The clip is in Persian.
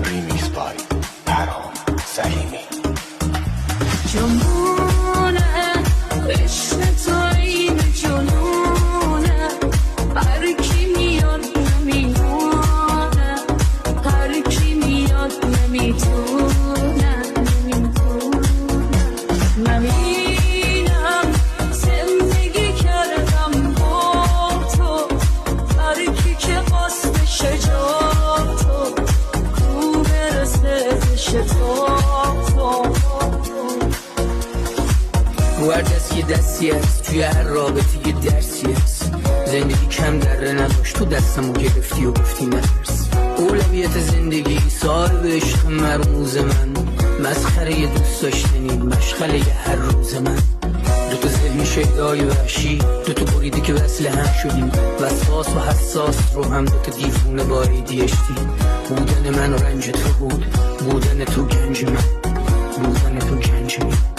ریمیکس بای پرام سلیمی. جمونه عشق تو این جنونه، هر کی میاد نمیمونه، هر کی میاد نمیتونه، نمیدونم زندگی کردم با تو، هر کی که قصدش جا تو کو برسه تو. رو هر دست یه دستی هست، توی هر رابطه یه درسی هست. زندگی کم دره نداشت، تو دستمو گرفتی و گفتی نترس. اولویت زندگی صاحب عشق مرموز من، مسخره یه دوست داشتنی مشغله یه هر روز من. دوتا ذهن شیدای وحشی، دوتا بریده که وصل هم شدیم، وسواس و حساس رو هم دوتا دیوونه با ADHD. بودن من و رنج تو بود، بودن تو گنج من، بودن تو گنج من.